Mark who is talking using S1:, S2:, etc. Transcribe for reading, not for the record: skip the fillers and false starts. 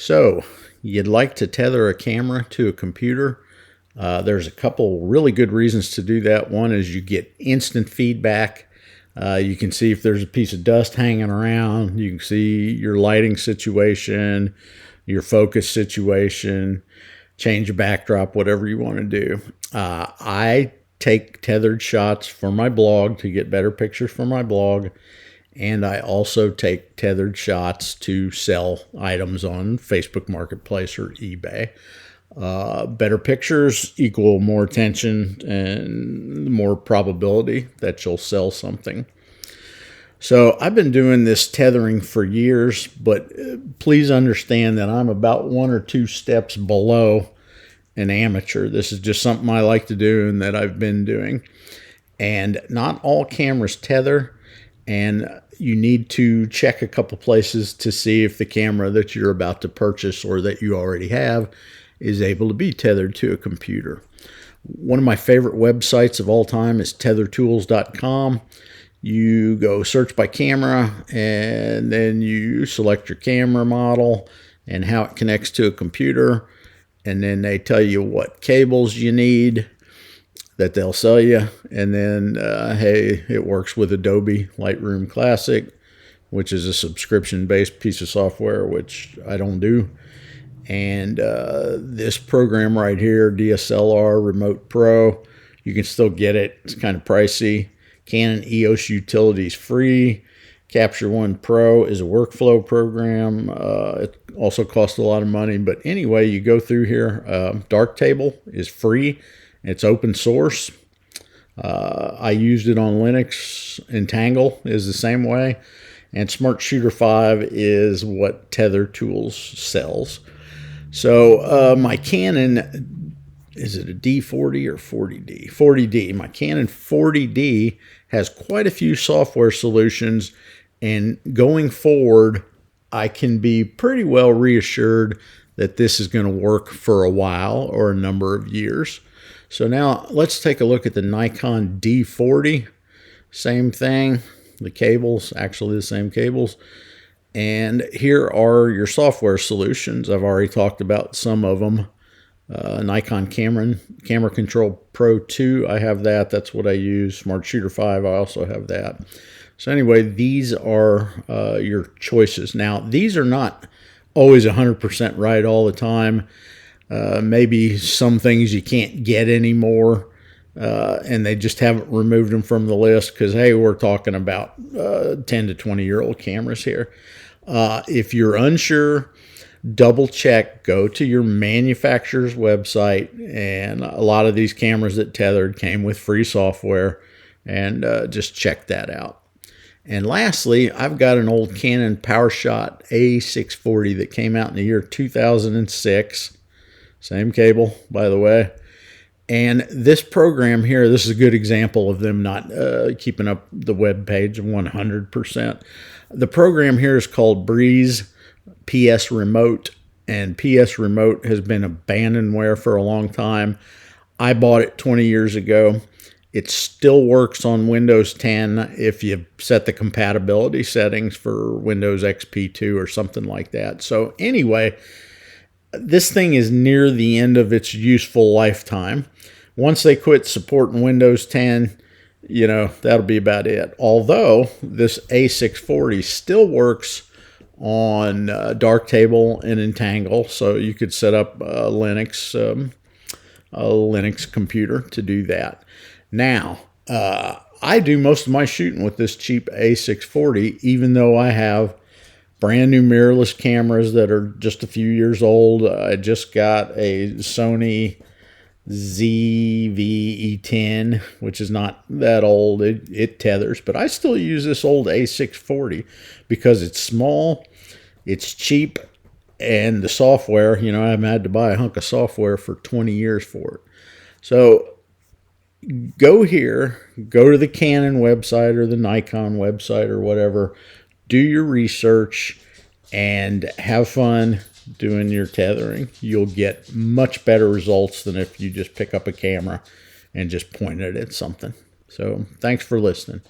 S1: So, you'd like to tether a camera to a computer. There's a couple really good reasons to do that. One is you get instant feedback. You can see if there's a piece of dust hanging around. You can see your lighting situation, your focus situation, change a backdrop, whatever you want to do. I take tethered shots for my blog to get better pictures for my blog. And I also take tethered shots to sell items on Facebook Marketplace or eBay. Better pictures equal more attention and more probability that you'll sell something. So I've been doing this tethering for years, but please understand that I'm about 1 or 2 steps below an amateur. This is just something I like to do and that I've been doing. And not all cameras tether. And you need to check a couple places to see if the camera that you're about to purchase or that you already have is able to be tethered to a computer. One of my favorite websites of all time is tethertools.com. You go search by camera and then you select your camera model and how it connects to a computer. And then they tell you what cables you need that they'll sell you, and then hey, it works with Adobe Lightroom Classic, which is a subscription-based piece of software, which I don't do. And this program right here, DSLR Remote Pro, you can still get it. It's kind of pricey. Canon EOS Utilities free. Capture One Pro is a workflow program. It also costs a lot of money, but anyway, you go through here. Darktable is free. It's open source. I used it on Linux. Entangle is the same way. And Smart Shooter 5 is what Tether Tools sells. So my Canon, is it a D40 or 40D? 40D. My Canon 40D has quite a few software solutions. And going forward, I can be pretty well reassured that this is going to work for a while or a number of years. So now let's take a look at the Nikon D40. Same thing. The cables, actually the same cables. And here are your software solutions. I've already talked about some of them. Nikon Camera Control Pro 2, I have that. That's what I use. Smart Shooter 5, I also have that. So anyway, these are your choices. Now, these are not always 100% right all the time. Maybe some things you can't get anymore, and they just haven't removed them from the list because, hey, we're talking about 10 to 20-year-old cameras here. If you're unsure, double check, go to your manufacturer's website, and a lot of these cameras that tethered came with free software, and just check that out. And lastly, I've got an old Canon PowerShot A640 that came out in the year 2006. Same cable, by the way. And this program here, this is a good example of them not keeping up the web page 100%. The program here is called Breeze PS Remote, and PS Remote has been abandonware for a long time. I bought it 20 years ago. It still works on Windows 10 if you set the compatibility settings for Windows XP2 or something like that. So anyway, this thing is near the end of its useful lifetime. Once they quit supporting Windows 10, that'll be about it. Although this A640 still works on Darktable and Entangle, so you could set up a Linux computer to do that. Now, I do most of my shooting with this cheap A640, even though I have brand new mirrorless cameras that are just a few years old. I just got a Sony ZV-E10, which is not that old. It tethers, but I still use this old A640 because it's small, it's cheap, and the software, I haven't had to buy a hunk of software for 20 years for it. So go here, go to the Canon website or the Nikon website or whatever, do your research, and have fun doing your tethering. You'll get much better results than if you just pick up a camera and just point it at something. So thanks for listening.